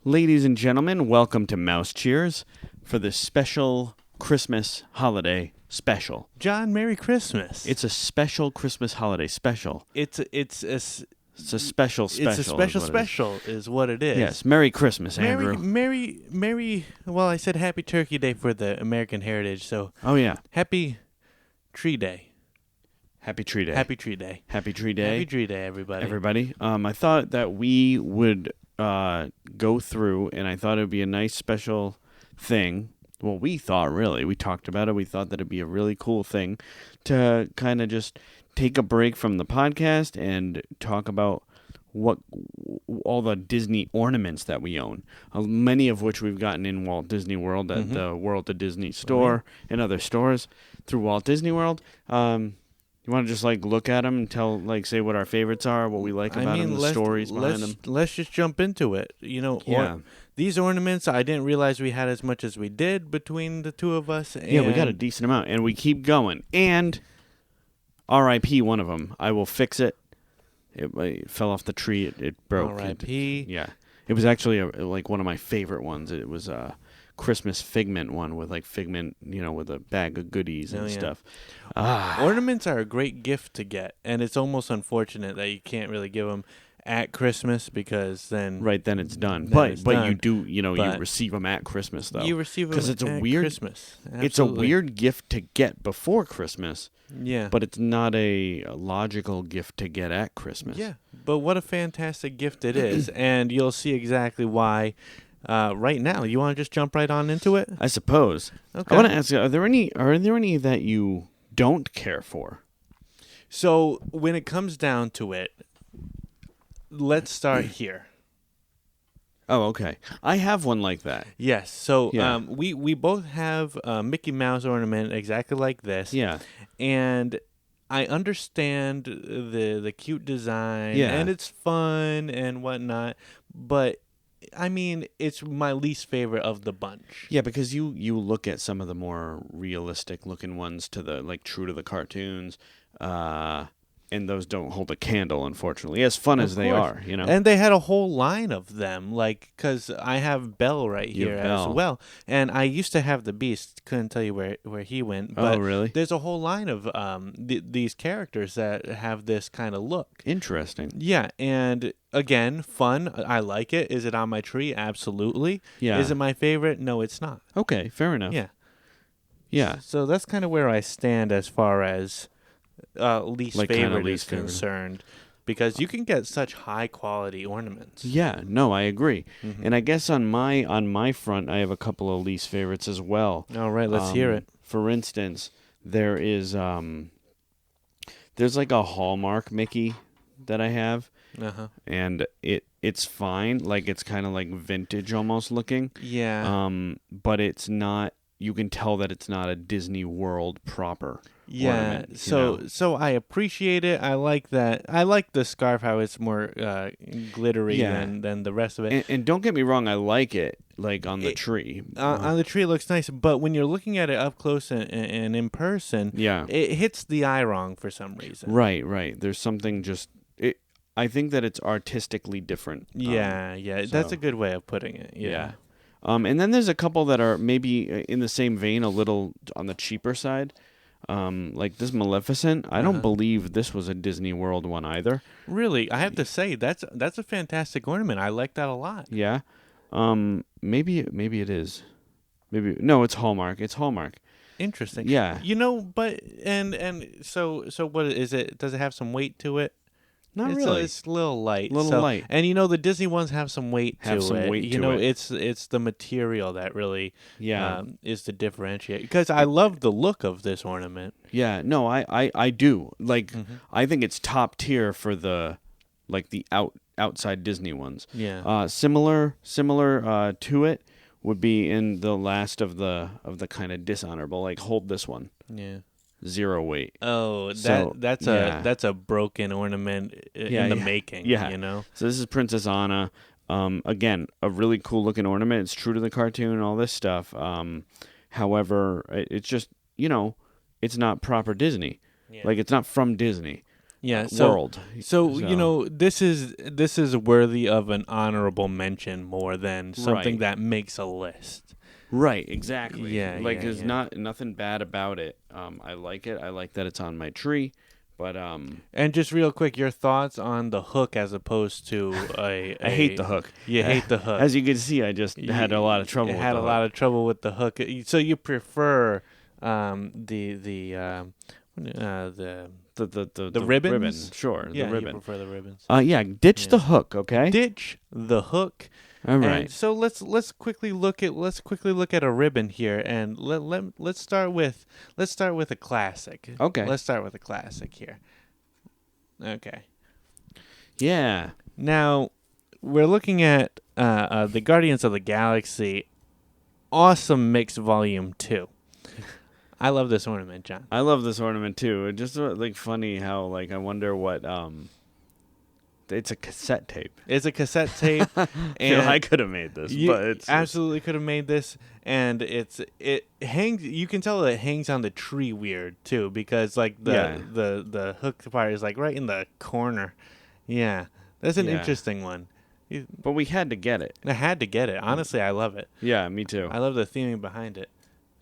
Ladies and gentlemen, welcome to Mouse Cheers for this special Christmas holiday special. John, Merry Christmas. It's a special Christmas holiday special. It's a special. special is what it is. Yes, Merry Christmas, Andrew. Merry. Well, I said Happy Turkey Day for the American heritage, so Oh yeah, Happy Tree Day. Happy Tree Day. Happy Tree Day. Happy Tree Day. Happy Tree Day, everybody. Everybody. I thought that we would go through, and I thought it would be a nice special thing. Well, we thought, really. We talked about it. We thought that it'd be a really cool thing to kind of just take a break from the podcast and talk about what all the Disney ornaments that we own, many of which we've gotten in Walt Disney World at the World of Disney store and other stores through Walt Disney World. You want to just look at them and say what our favorites are, what we like about them, the stories behind them? Let's just jump into it. These ornaments, I didn't realize we had as much as we did between the two of us. Yeah, we got a decent amount, and we keep going. And R.I.P. one of them. I will fix it. It fell off the tree. It broke. R.I.P. Yeah. It was actually one of my favorite ones. It was a Christmas Figment one with Figment, with a bag of goodies and stuff. Ornaments are a great gift to get, and it's almost unfortunate that you can't really give them at Christmas because then it's done. But you do, you receive them at Christmas though. You receive them because it's at Christmas. Absolutely. It's a weird gift to get before Christmas. Yeah. But it's not a logical gift to get at Christmas. Yeah. But what a fantastic gift it is, and you'll see exactly why. Right now, you want to just jump right on into it? I suppose. Okay. I want to ask you: Are there any that you don't care for? So when it comes down to it, let's start here. Oh, okay. I have one like that. Yes. So we both have a Mickey Mouse ornament exactly like this. Yeah. And I understand the cute design, and it's fun and whatnot, but I mean, it's my least favorite of the bunch. Yeah, because you look at some of the more realistic looking ones to the true to the cartoons, and those don't hold a candle, unfortunately. As fun as they are, And they had a whole line of them, because I have Belle right here as well. And I used to have the Beast. Couldn't tell you where he went. But oh, really? There's a whole line of these characters that have this kind of look. Interesting. Yeah, and again, fun. I like it. Is it on my tree? Absolutely. Yeah. Is it my favorite? No, it's not. Okay, fair enough. Yeah. Yeah. So that's kind of where I stand as far as least favorite is concerned, because you can get such high quality ornaments. Yeah, no, I agree. And I guess on my front, I have a couple of least favorites as well. All right, let's hear it. For instance, there is there's a Hallmark Mickey that I have, and it's fine. It's kind of vintage almost looking. Yeah. But it's not. You can tell that it's not a Disney World proper. Yeah, ornament, so I appreciate it. I like that. I like the scarf, how it's more glittery than the rest of it. And don't get me wrong, I like it, on the tree. On the tree, it looks nice, but when you're looking at it up close and in person, it hits the eye wrong for some reason. Right. There's something I think that it's artistically different. That's a good way of putting it. Yeah. And then there's a couple that are maybe in the same vein, a little on the cheaper side. Like this Maleficent, I don't believe this was a Disney World one either. Really, I have to say that's a fantastic ornament. I like that a lot. Yeah, maybe it is. Maybe no, it's Hallmark. It's Hallmark. Interesting. Yeah, but and so what is it? Does it have some weight to it? Not really. It's a little light. Light. And the Disney ones have some weight to it. It's the material that really is the differentiate. Because I love the look of this ornament. Yeah, no, I do. I think it's top tier for the outside Disney ones. Yeah. Similar to it would be in the last of the kind of dishonorable. Hold this one. Yeah. 0 weight. Oh, that's a broken ornament in the making. Yeah. So this is Princess Anna. Again, a really cool looking ornament. It's true to the cartoon and all this stuff. However, it's just it's not proper Disney. Yeah. It's not from Disney. world. So you know, this is worthy of an honorable mention more than something that makes a list. Right, exactly. Yeah, like there's nothing bad about it. I like it. I like that it's on my tree. But and just real quick, your thoughts on the hook as opposed to I hate the hook. You hate the hook. As you can see, I just had a lot of trouble. Had a lot of trouble with the hook. So you prefer the ribbons? Ribbon. Sure, yeah, the ribbon. You prefer the ribbons. Ditch the hook, okay? Ditch the hook. All right. And so let's quickly look at a ribbon here, and let's start with a classic. Okay. Let's start with a classic here. Okay. Yeah. Now we're looking at the Guardians of the Galaxy Awesome Mix Volume 2. I love this ornament, John. I love this ornament too. It's just like funny how like I wonder what it's a cassette tape. It's a cassette tape, and I could have made this, but it's absolutely could have made this, and it hangs. You can tell it hangs on the tree weird too, because like the hook part is like right in the corner. Yeah, that's an interesting one. But we had to get it. I had to get it. Honestly, I love it. Yeah, me too. I love the theming behind it.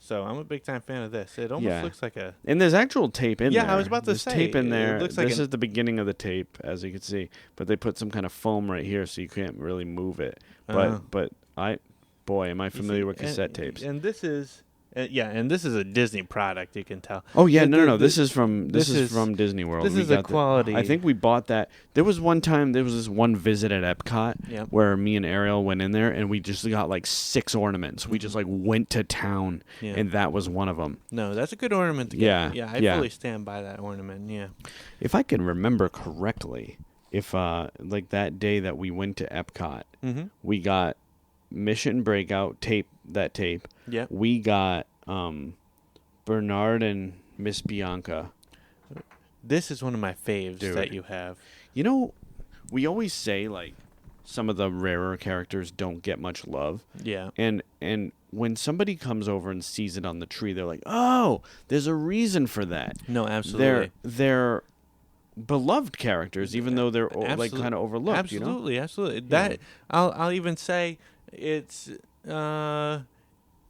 So I'm a big time fan of this. It almost looks like a... And there's actual tape in there. Yeah, I was about to say. There's tape in there. Looks like this is the beginning of the tape, as you can see. But they put some kind of foam right here, so you can't really move it. But am I familiar with cassette tapes. And this is... and this is a Disney product, you can tell. Oh yeah, no. This is from Disney World. This is a quality. I think we bought that. There was this one visit at Epcot where me and Ariel went in there and we just got like 6 ornaments. We just like went to town, and that was one of them. No, that's a good ornament to get. I fully stand by that ornament. Yeah. If I can remember correctly, if like that day that we went to Epcot, we got Mission Breakout tape. Yeah. We got Bernard and Miss Bianca. This is one of my faves that you have. You know, we always say like some of the rarer characters don't get much love. Yeah. And when somebody comes over and sees it on the tree, they're like, "Oh, there's a reason for that." No, absolutely. They're beloved characters, even though they're like kind of overlooked. Absolutely, you know? Absolutely. That I'll even say it's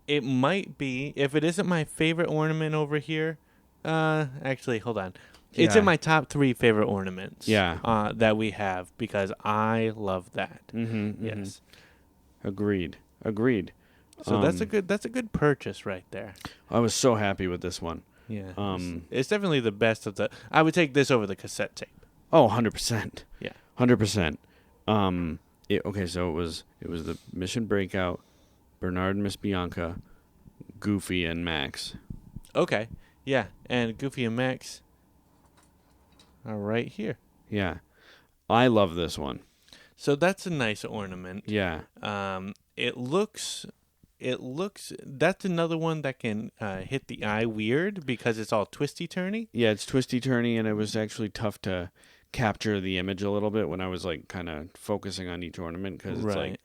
it might be, if it isn't my favorite ornament over here. Actually, hold on. It's in my top 3 favorite ornaments. Yeah. That we have, because I love that. Yes. Agreed. So that's a good purchase right there. I was so happy with this one. Yeah. It's definitely the best of the. I would take this over the cassette tape. Oh, 100%. Yeah. 100%. Okay, so it was the Mission Breakout, Bernard and Miss Bianca, Goofy and Max. Okay. Yeah, and Goofy and Max are right here. Yeah. I love this one. So that's a nice ornament. Yeah. It looks that's another one that can hit the eye weird because it's all twisty-turny. Yeah, it's twisty-turny, and it was actually tough to capture the image a little bit when I was like kind of focusing on each ornament, because it's like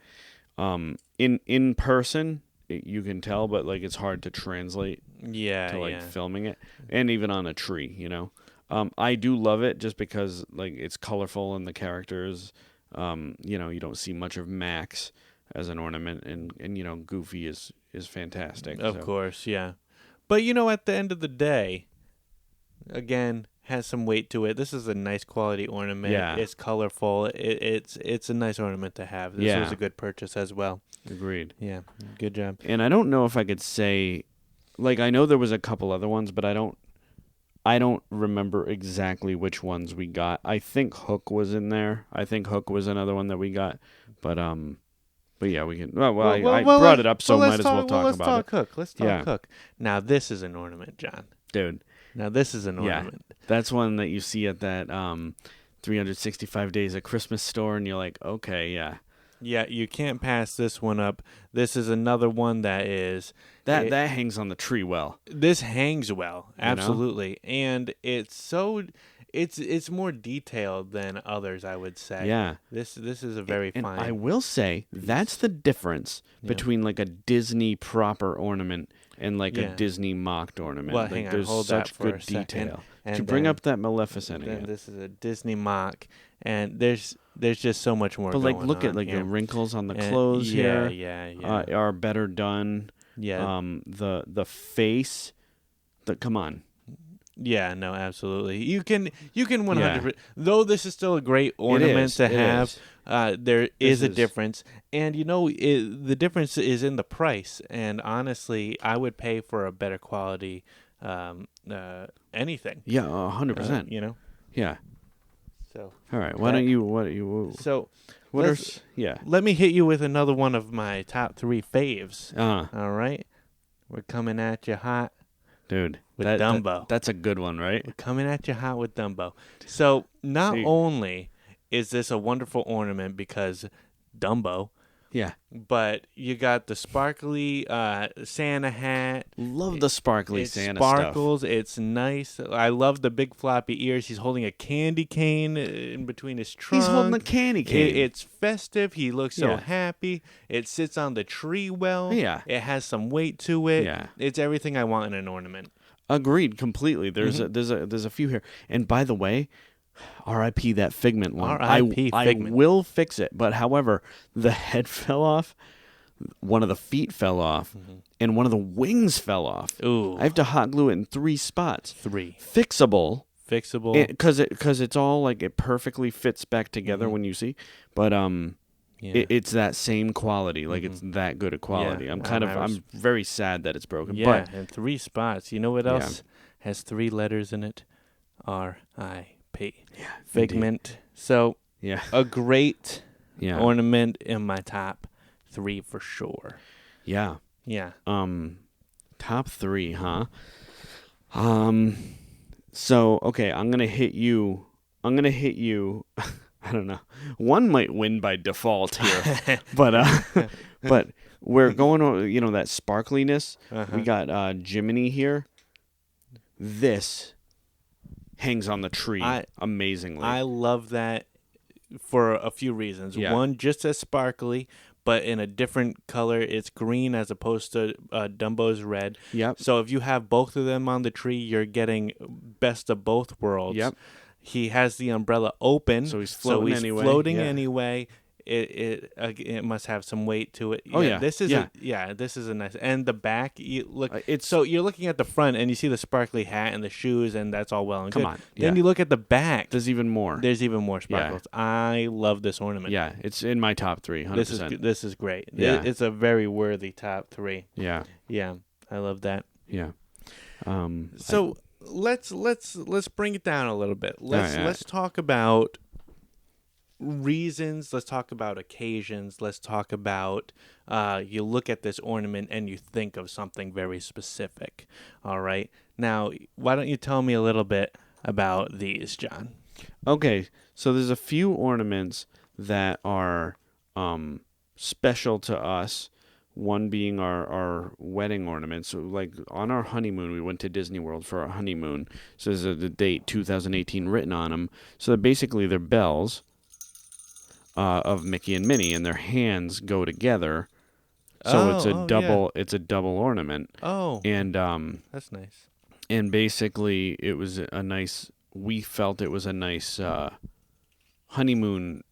in person you can tell, but like it's hard to translate to filming it, and even on a tree, you know. I do love it just because like it's colorful and the characters, you know, you don't see much of Max as an ornament, and you know, Goofy is fantastic. Of course, yeah. But you know, at the end of the day, again, has some weight to it. This is a nice quality ornament. Yeah. It's colorful. It's a nice ornament to have. This was a good purchase as well. Agreed. Yeah, good job. And I don't know if I could say, like, I know there was a couple other ones, but I don't remember exactly which ones we got. I think Hook was in there. I think Hook was another one that we got. But yeah, we can. I brought it up, so might as well talk about it. Hook. Let's talk Hook. Now this is an ornament, John. Dude. Now this is an ornament. That's one that you see at that 365 Days of Christmas store, and you're like, okay, yeah. Yeah, you can't pass this one up. This is another one that is... That hangs on the tree well. This hangs well, absolutely. You know? And it's so... It's more detailed than others, I would say. Yeah. This is a very fine... I will say, that's the difference between like a Disney proper ornament and like a Disney mocked ornament. Well, like, hang on, there's hold such that for good a second. detail. And to bring up that Maleficent then again. this is a Disney mock, and there's just so much more. But like, going look on at like here. the wrinkles on the And clothes here. Yeah. Are better done. Yeah. The face. Come on. Yeah, no, absolutely. You can 100%. Though this is still a great ornament to have, there is a difference. And the difference is in the price. And honestly, I would pay for a better quality anything. Yeah, 100%. Yeah. So. All right. Why don't you? So. Yeah. Let me hit you with another one of my top 3 faves. All right. We're coming at you hot. Dude, with Dumbo. That's a good one, right? We're coming at you hot with Dumbo. So not only is this a wonderful ornament because Dumbo, but you got the sparkly Santa hat. Love the sparkly Santa sparkles. stuff. It's nice. I love the big floppy ears. He's holding a candy cane in between his trunk. He's holding a candy cane. It's festive. He looks so happy. It sits on the tree well. Yeah. It has some weight to it. Yeah. It's everything I want in an ornament. Agreed completely. There's a few here. And by the way, R.I.P. that Figment one. R.I.P. Figment. I will fix it. But however, the head fell off, one of the feet fell off, and one of the wings fell off. Ooh. I have to hot glue it in 3 spots. 3. Fixable. Because it's all like it perfectly fits back together when you see. But it's that same quality. Like it's that good a quality. Yeah. I'm very sad that it's broken. Yeah, But in 3 spots. You know what else has 3 letters in it? R.I.P. Yeah, Figment. Indeed. So yeah, a great ornament in my top 3 for sure. Yeah. Yeah. Top 3, huh? So okay, I'm gonna hit you. I don't know. One might win by default here, but we're going on. That sparkliness. We got Jiminy here. This hangs on the tree amazingly. I love that for a few reasons. Yeah. One, just as sparkly, but in a different color. It's green as opposed to Dumbo's red. Yep. So if you have both of them on the tree, you're getting best of both worlds. Yep. He has the umbrella open, so he's floating anyway. It must have some weight to it. This is a nice. And the back, you look. So you're looking at the front and you see the sparkly hat and the shoes, and that's all well and good. Come on. Then you look at the back. There's even more. There's even more sparkles. Yeah. I love this ornament. Yeah, it's in my top 3. 100%. This is great. Yeah. It's a very worthy top 3. Yeah. Yeah, I love that. Yeah. So let's bring it down a little bit. Let's talk about reasons. Let's talk about occasions. Let's talk about you look at this ornament and you think of something very specific. All right. Now, why don't you tell me a little bit about these, John? Okay, so there's a few ornaments that are special to us. One being our wedding ornament. So, like, on our honeymoon, we went to Disney World for our honeymoon. So there's the date 2018 written on them. So basically, they're bells of Mickey and Minnie, and their hands go together. So it's a double. Yeah. It's a double ornament. Oh, and that's nice. And basically, it was a nice. We felt it was a nice honeymoon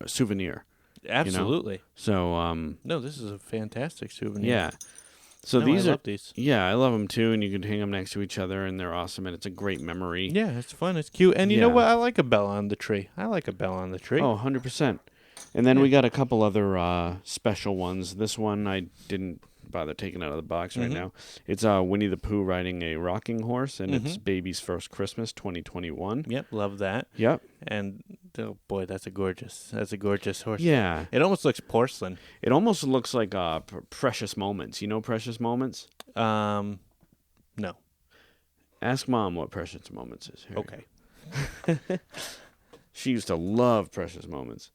souvenir. Absolutely. So no, this is a fantastic souvenir. Yeah. So I love these. Yeah, I love them too, and you can hang them next to each other, and they're awesome, and it's a great memory. Yeah, it's fun, it's cute, and you know what? I like a bell on the tree. Oh, 100%. And then we got a couple other special ones. This one I didn't bother taking out of the box right now. It's Winnie the Pooh riding a rocking horse, and it's Baby's First Christmas 2021. Yep, love that. Yep. And oh boy, that's a gorgeous horse. Yeah. It almost looks porcelain. It almost looks like Precious Moments. You know Precious Moments? No. Ask Mom what Precious Moments is. Here. Okay. She used to love Precious Moments.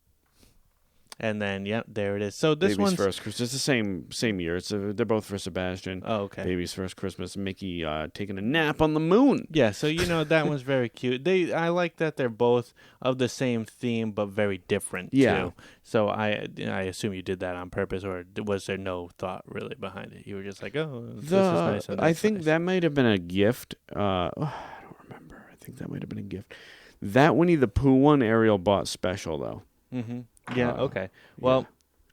And then, yep, there it is. So this one's First Christmas. It's the same year. They're both for Sebastian. Oh, okay. Baby's First Christmas. Mickey taking a nap on the moon. Yeah, so that one's very cute. I like that they're both of the same theme but very different too. So I assume you did that on purpose, or was there no thought really behind it? You were just like, oh, this is nice. And I think that might have been a gift. I don't remember. I think that might have been a gift. That Winnie the Pooh one, Ariel bought special though. Mm-hmm. Yeah. Okay. Well,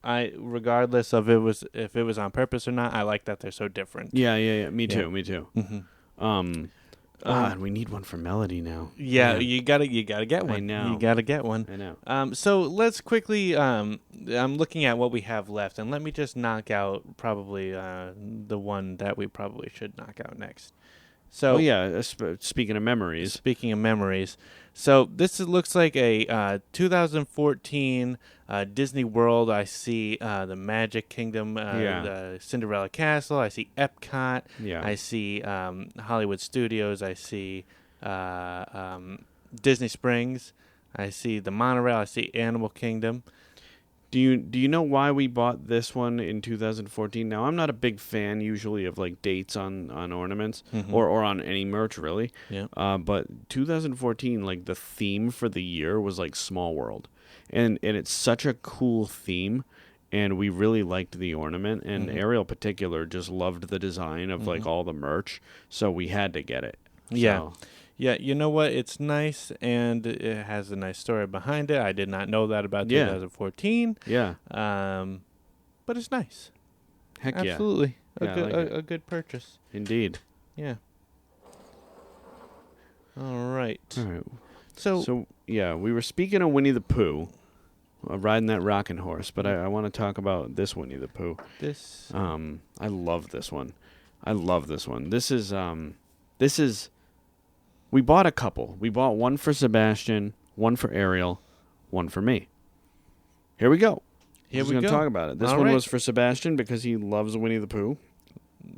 regardless of if it was on purpose or not, I like that they're so different. Yeah. Me too. Mm-hmm. And we need one for Melody now. Yeah, Man. you gotta get one. I know. You gotta get one. I know. So let's quickly. I'm looking at what we have left, and let me just knock out probably the one that we probably should knock out next. So, speaking of memories. So this looks like a 2014 Disney World. I see the Magic Kingdom, the Cinderella Castle. I see Epcot. Yeah. I see Hollywood Studios. I see Disney Springs. I see the monorail. I see Animal Kingdom. Do you know why we bought this one in 2014? Now, I'm not a big fan usually of like dates on ornaments or on any merch really. Yeah. But 2014, like the theme for the year was like Small World, and it's such a cool theme, and we really liked the ornament, and Ariel particular just loved the design of like all the merch, so we had to get it. Yeah. So. Yeah, you know what? It's nice, and it has a nice story behind it. I did not know that about 2014. Yeah. But it's nice. Heck Absolutely. Yeah. A good purchase. Indeed. Yeah. All right. So we were speaking of Winnie the Pooh, riding that rocking horse, but I want to talk about this Winnie the Pooh. I love this one. This is. We bought a couple. We bought one for Sebastian, one for Ariel, one for me. Here we go. We're going to talk about it. This one was for Sebastian because he loves Winnie the Pooh.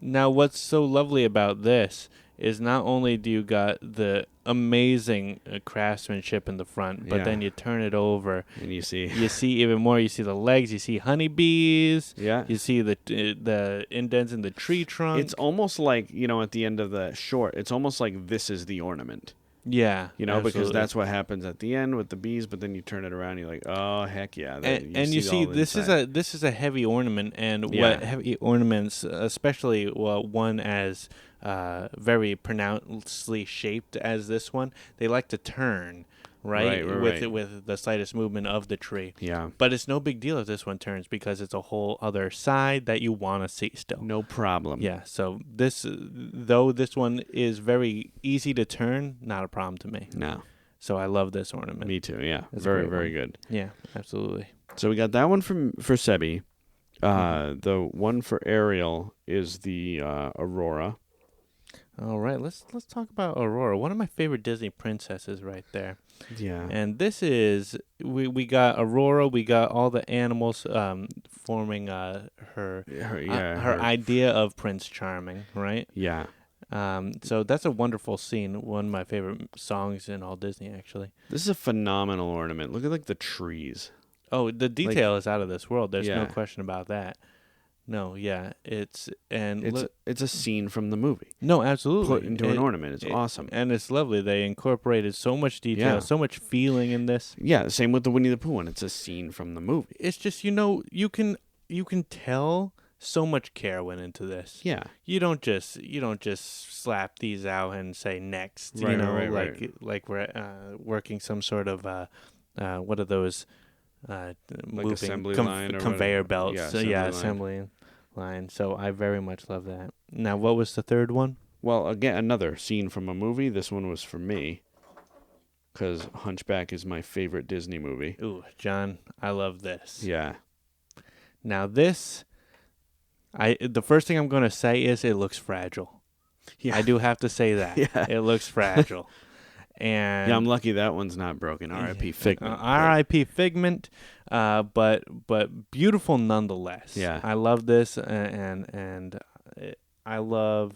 Now, what's so lovely about this is not only do you got the amazing craftsmanship in the front, but then you turn it over and you see even more. You see the legs. You see honeybees. Yeah. You see the indents in the tree trunk. It's almost like, at the end of the short, it's almost like this is the ornament. Yeah. Absolutely. Because that's what happens at the end with the bees, but then you turn it around and you're like, oh, heck yeah. You see this is a heavy ornament, and what heavy ornaments, especially one as very pronouncedly shaped as this one, they like to turn, right? With the slightest movement of the tree. Yeah. But it's no big deal if this one turns because it's a whole other side that you want to see still. No problem. Yeah, so this one is very easy to turn, not a problem to me. No. So I love this ornament. Me too, yeah. It's very, very good. Yeah, absolutely. So we got that one for Sebi. The one for Ariel is the Aurora. All right, let's talk about Aurora. One of my favorite Disney princesses right there. Yeah. And this is we got Aurora, we got all the animals forming her idea of Prince Charming, right? Yeah. So that's a wonderful scene. One of my favorite songs in all Disney, actually. This is a phenomenal ornament. Look at the trees. Oh, the detail is out of this world. There's no question about that. No, yeah, it's a scene from the movie. No, absolutely. Put into an ornament. It's awesome. And it's lovely. They incorporated so much detail, so much feeling in this. Yeah, same with the Winnie the Pooh one. It's a scene from the movie. It's just, you can tell so much care went into this. Yeah. You don't just slap these out and say next, right. like we're working some sort of what are those moving assembly line or conveyor belts. Yeah, assembly line. So I very much love that. Now, what was the third one? Well, again, another scene from a movie. This one was for me because Hunchback is my favorite Disney movie. Ooh, John, I love this. Yeah. Now this, the first thing I'm going to say is it looks fragile. Yeah. I do have to say that. Yeah. It looks fragile. And I'm lucky that one's not broken. R.I.P. Figment. R.I.P. Figment, but beautiful nonetheless. Yeah, I love this, and I love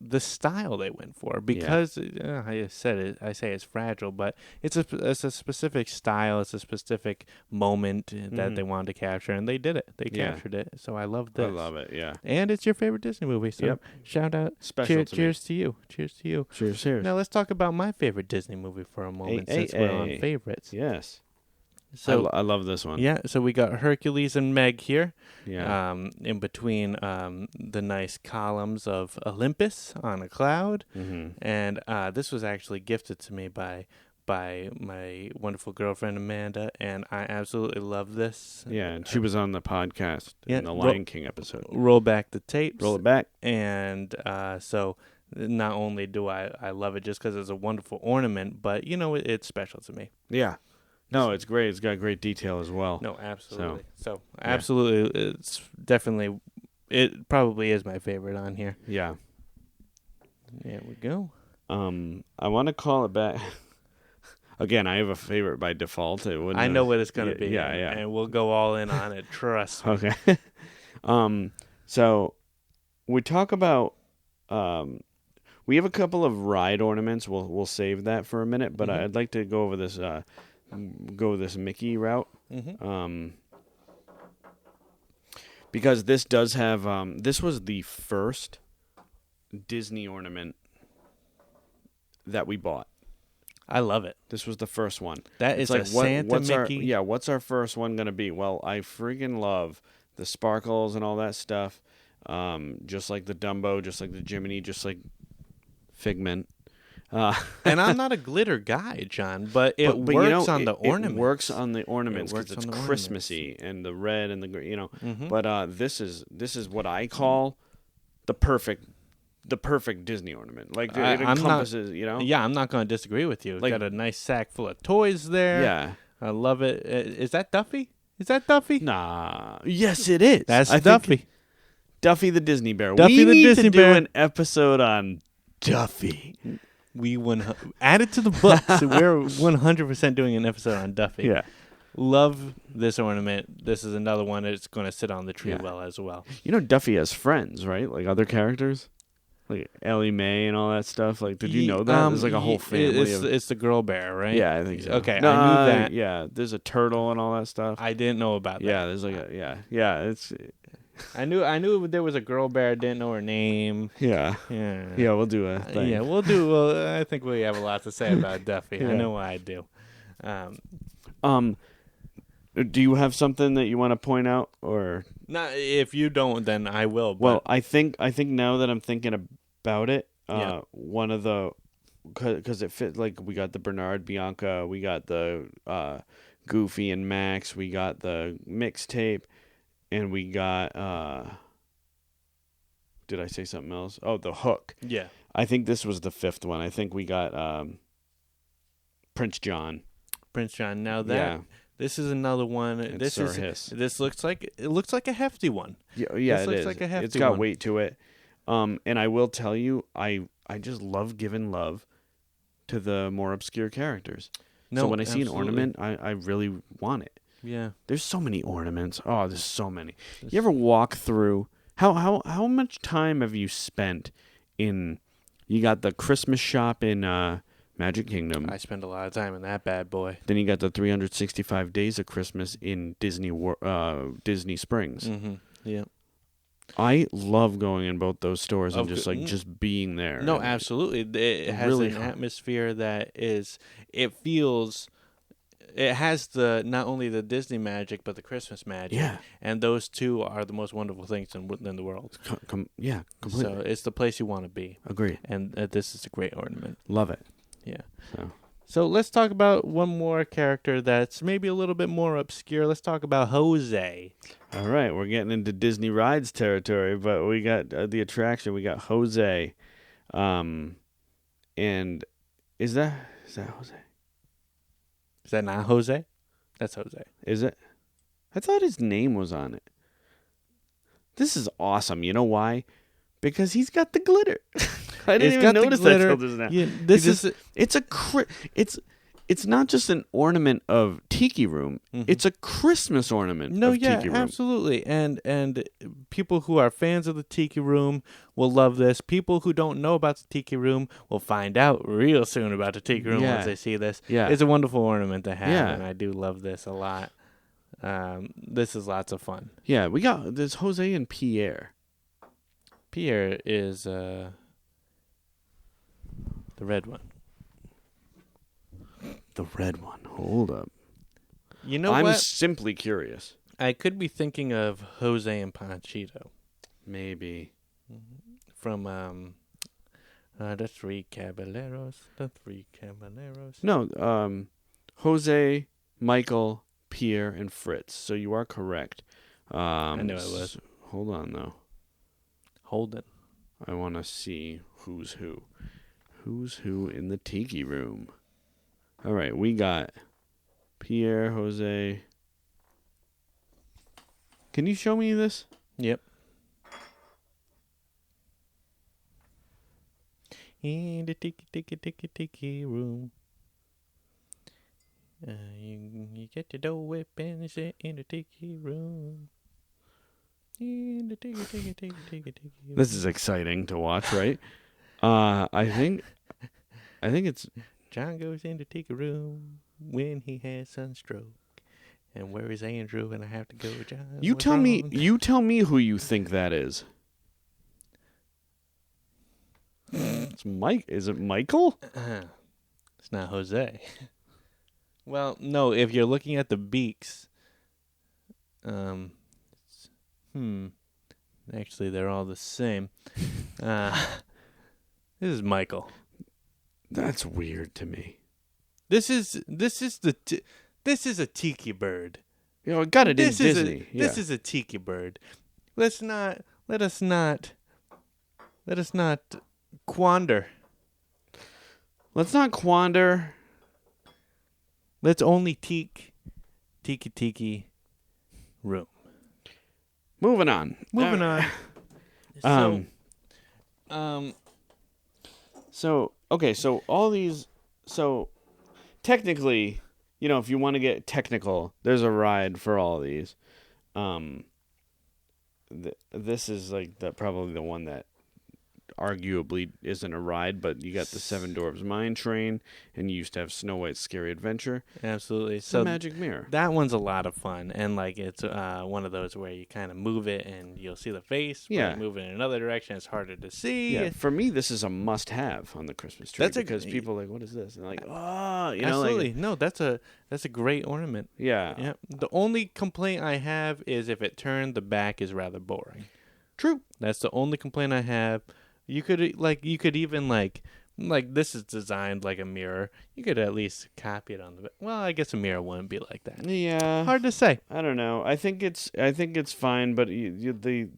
the style they went for because I say it's fragile, but it's a specific style, it's a specific moment that they wanted to capture, and they did it. They captured it. So I love this. I love it. Yeah, and it's your favorite Disney movie. So shout out, cheers to you. Cheers to you. Cheers. Now let's talk about my favorite Disney movie for a moment, since we're on favorites. Yes. So I love this one. yeah, so we got Hercules and Meg here. Yeah. In between the nice columns of Olympus on a cloud. Mm-hmm. And this was actually gifted to me by my wonderful girlfriend Amanda, and I absolutely love this. Yeah, and she was on the podcast in the Lion King episode. Roll back the tapes. Roll it back. And so not only do I love it just because it's a wonderful ornament, but, it's special to me. Yeah. No, it's great. It's got great detail as well. No, absolutely. So yeah. Absolutely, it's definitely, it probably is my favorite on here. Yeah. There we go. I want to call it back. Again, I have a favorite by default. I know what it's going to be. Yeah. And we'll go all in on it. Trust me. Okay. So we talk about, we have a couple of ride ornaments. We'll save that for a minute, but I'd like to go over this, this Mickey route. Mm-hmm. Because this does have, this was the first Disney ornament that we bought. I love it. This was the first one. That is like, a Santa Mickey. What's our first one going to be? Well, I freaking love the sparkles and all that stuff. Just like the Dumbo, just like the Jiminy, just like Figment. And I'm not a glitter guy, John, but it works on the ornaments. It works on the ornaments because it's Christmassy and the red and the Mm-hmm. But this is what I call the perfect Disney ornament. Like it encompasses, Yeah, I'm not going to disagree with you. It's got a nice sack full of toys there. Yeah, I love it. Is that Duffy? Is that Duffy? Nah. Yes, it is. That's Duffy. Duffy the Disney Bear. Duffy the Disney Bear. We need to do an episode on Duffy. Add it to the books. We're 100% doing an episode on Duffy. Yeah. Love this ornament. This is another one that's going to sit on the tree well as well. Duffy has friends, right? Like other characters? Like Ellie Mae and all that stuff. Like, did you know that? There's like a whole family. It's the girl bear, right? Yeah, I think so. Okay, no, I knew that. Yeah, there's a turtle and all that stuff. I didn't know about that. Yeah, there's like it's... I knew there was a girl bear. Didn't know her name. Yeah. We'll do a thing. Yeah, we'll do. Well, I think we have a lot to say about Duffy. I know I do. Do you have something that you want to point out, or? Not if you don't, then I will. But well, I think now that I'm thinking about it, one of the, because it fit, like we got the Bernard Bianca, we got the Goofy and Max, we got the mixtape. And we got, did I say something else? Oh, the Hook. Yeah. I think this was the fifth one. I think we got Prince John. Prince John. Now that this is another one. And This looks like a hefty one. Yeah, this looks is. Like a hefty it's got one. weight to it. And I will tell you, I just love giving love to the more obscure characters. No, so when I see an absolutely. ornament, I really want it. Yeah. There's so many ornaments. Oh, there's so many. You ever walk through? How much time have you spent in? You got the Christmas shop in Magic Kingdom. I spend a lot of time in that bad boy. Then you got the 365 Days of Christmas in Disney Springs. Mm-hmm. Yeah. I love going in both those stores and just being there. No, absolutely. It has really an atmosphere that is. It feels. It has not only the Disney magic but the Christmas magic. Yeah. And those two are the most wonderful things in the world. Completely. So it's the place you want to be. Agreed. And this is a great ornament. Love it. Yeah. So let's talk about one more character that's maybe a little bit more obscure. Let's talk about Jose. All right, we're getting into Disney rides territory, but we got the attraction. We got Jose, and is that Jose? Is that not Jose? That's Jose. Is it? I thought his name was on it. This is awesome. You know why? Because he's got the glitter. I didn't even notice that till just now. Yeah, It's not just an ornament of Tiki Room. Mm-hmm. It's a Christmas ornament of Tiki Room. Absolutely. And people who are fans of the Tiki Room will love this. People who don't know about the Tiki Room will find out real soon about the Tiki Room once they see this. Yeah. It's a wonderful ornament to have, Yeah. and I do love this a lot. This is lots of fun. Yeah, there's Jose and Pierre. Pierre is the red one. The red one. Hold up. You know I'm what? simply curious. I could be thinking of Jose and Panchito. Maybe. From the Three Caballeros. No, Jose, Michael, Pierre, and Fritz. So you are correct. I knew I was. Hold on, though. Holden. I want to see who's who. Who's who in the tiki room? All right, we got Pierre, Jose. Can you show me this? Yep. In the tiki room. You get your dough whip and sit in the tiki room. In the tiki room. This is exciting to watch, right? I think it's John goes in the tiki room when he has sunstroke. And where is Andrew? And I have to go, John. You tell me who you think that is. It's Mike. Is it Michael? It's not Jose. Well, no, if you're looking at the beaks, actually they're all the same. This is Michael. That's weird to me. This is a tiki bird. You know, it got it in Disney. This is a tiki bird. Let us not quander. Let's not quander. Let's only tiki room. Moving on. So okay, so all these, so technically, you know, if you want to get technical, there's a ride for all these. This is like probably the one that arguably isn't a ride, but you got the Seven Dwarfs Mine Train, and you used to have Snow White's Scary Adventure. Absolutely. So Magic Mirror. That one's a lot of fun, and like it's one of those where you kind of move it and you'll see the face. Yeah. When you move it in another direction, it's harder to see. Yeah. For me, this is a must-have on the Christmas tree because people are like, what is this? And they're like, oh, you know, absolutely. like, No, that's a great ornament. Yeah. Yeah. The only complaint I have is if it turned, the back is rather boring. True. That's the only complaint I have. You could even this is designed like a mirror. You could at least copy it on the. Well, I guess a mirror wouldn't be like that. Yeah. Hard to say. I don't know. I think it's fine, but the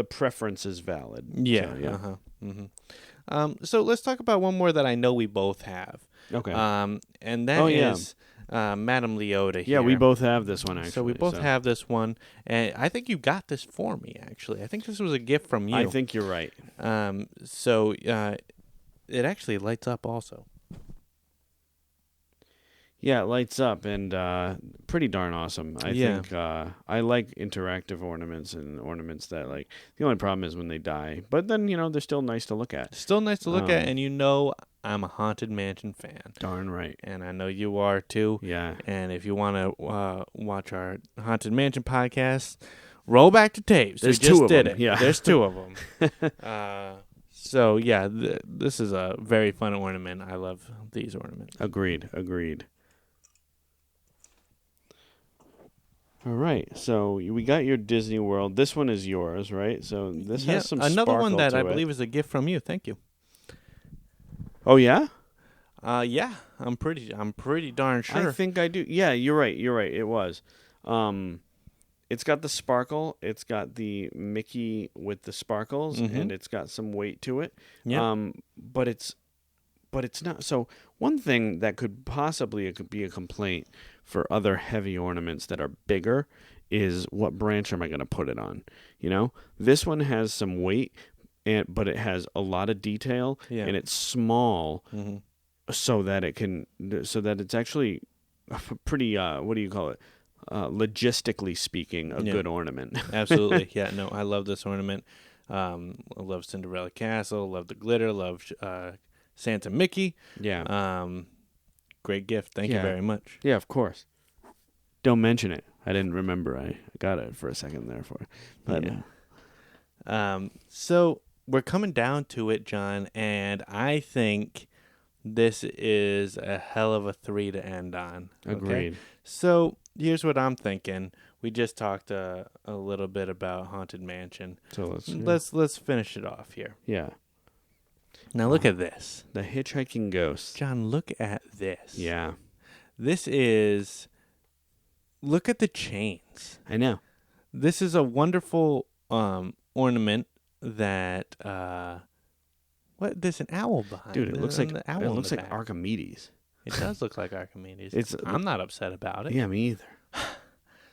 preference is valid. Yeah. So, yeah. Mm-hmm. So let's talk about one more that I know we both have. Okay. And that is Madame Leota here. Yeah, we both have this one, actually. So we both have this one, and I think you got this for me, actually. I think this was a gift from you. I think you're right. So it actually lights up also. Yeah, it lights up, and pretty darn awesome. I think I like interactive ornaments and ornaments that, like, the only problem is when they die. But then, you know, they're still nice to look at. Still nice to look at, and you know I'm a Haunted Mansion fan. Darn right. And I know you are, too. Yeah. And if you want to watch our Haunted Mansion podcast, roll back to tapes. There's we just two of did them. it. Yeah. There's two of them. So, yeah, this is a very fun ornament. I love these ornaments. Agreed. All right, so we got your Disney World. This one is yours, right? So this has some another sparkle one that to I it. believe is a gift from you. Thank you. Oh yeah? Yeah, I'm pretty darn sure. I think I do. Yeah, you're right. It was. It's got the sparkle. It's got the Mickey with the sparkles, and it's got some weight to it. Yeah. But it's not. So one thing that could possibly be a complaint for other heavy ornaments that are bigger is what branch am I going to put it on? You know, this one has some weight, but it has a lot of detail, and it's small, so that it's actually pretty. What do you call it? Logistically speaking, a good ornament. Absolutely, yeah. No, I love this ornament. I love Cinderella Castle. Love the glitter. Love Santa Mickey. Yeah. Great gift. Thank you very much. Yeah, of course. Don't mention it. I didn't remember. I got it for a second there for. But so we're coming down to it, John, and I think this is a hell of a 3 to end on. Okay? Agreed. So here's what I'm thinking. We just talked a little bit about Haunted Mansion. So Let's finish it off here. Yeah. Now look at this. The Hitchhiking Ghost. John, look at this. Yeah. This is... Look at the chains. I know. This is a wonderful ornament that... what? There's an owl behind. Dude, it looks like back. Archimedes. It does look like Archimedes. I'm not upset about it. Yeah, me either.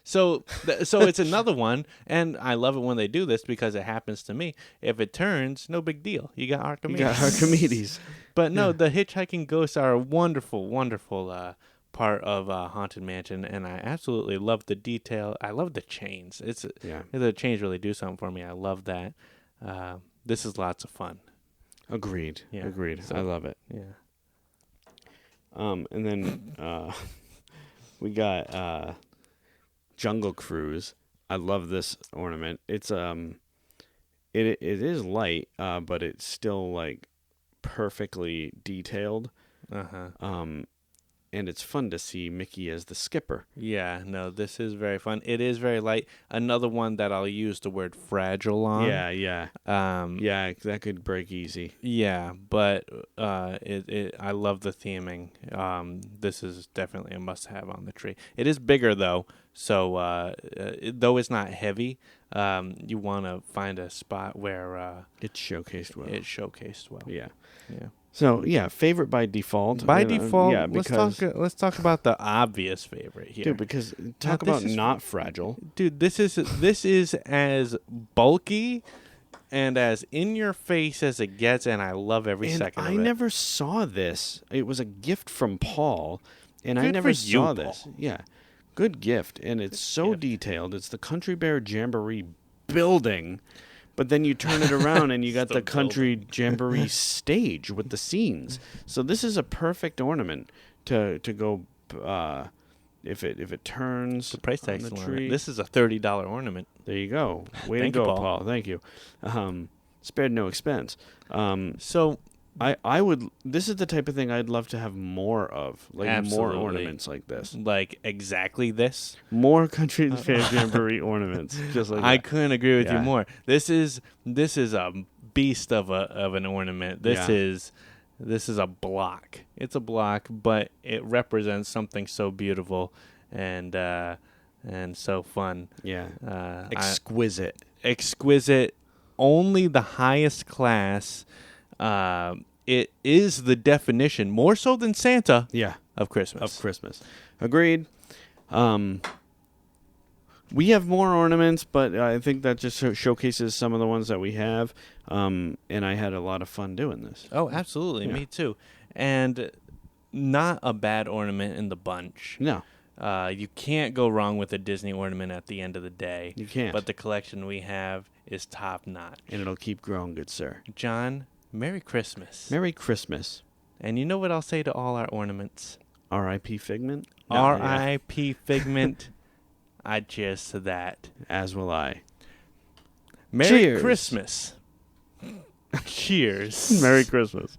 So it's another one, and I love it when they do this because it happens to me. If it turns, no big deal. You got Archimedes. But no, the hitchhiking ghosts are a wonderful, wonderful part of Haunted Mansion, and I absolutely love the detail. I love the chains. The chains really do something for me. I love that. This is lots of fun. Agreed. Yeah. Agreed. So, I love it. Yeah. And then we got Jungle Cruise. I love this ornament. It's it is light, but it's still like perfectly detailed. And it's fun to see Mickey as the skipper. Yeah, no, this is very fun. It is very light. Another one that I'll use the word fragile on. Yeah. Yeah, that could break easy. Yeah, but I love the theming. This is definitely a must-have on the tree. It is bigger, though, so though it's not heavy, you want to find a spot where... it's showcased well. Yeah. So, yeah, favorite by default. By default, yeah, because, let's talk about the obvious favorite here. Dude, because talk about not fragile. Dude, this is as bulky and as in your face as it gets, and I love every second of it. I never saw this. It was a gift from Paul, and Good I never for you, saw this. Paul. Yeah. Good gift, and it's so detailed. It's the Country Bear Jamboree building. But then you turn it around and you got the Country Jamboree stage with the scenes. So this is a perfect ornament to go if it turns. The price on tag's the on tree. it. This is a $30 ornament. There you go. Way to Thank go, you, Paul. Paul. Thank you. Spared no expense. So I would. This is the type of thing I'd love to have more of, like Absolutely. more ornaments like this, like exactly this. more Country Fair Jamboree ornaments, just like I that. couldn't agree with you Yeah. more. This is a beast of an ornament. This is a block. It's a block, but it represents something so beautiful and so fun. Yeah, Exquisite. exquisite. Only the highest class. It is the definition, more so than Santa, Yeah, of Christmas. Agreed. We have more ornaments, but I think that just showcases some of the ones that we have. And I had a lot of fun doing this. Oh, absolutely. Yeah. Me too. And not a bad ornament in the bunch. No, You can't go wrong with a Disney ornament at the end of the day. you can't. But the collection we have is top notch. And it'll keep growing, good sir. John, Merry Christmas. Merry Christmas. And you know what I'll say to all our ornaments? R.I.P. Figment. R.I.P. Figment. I cheers to that. As will I. Merry Cheers. Christmas. Cheers. Merry Christmas.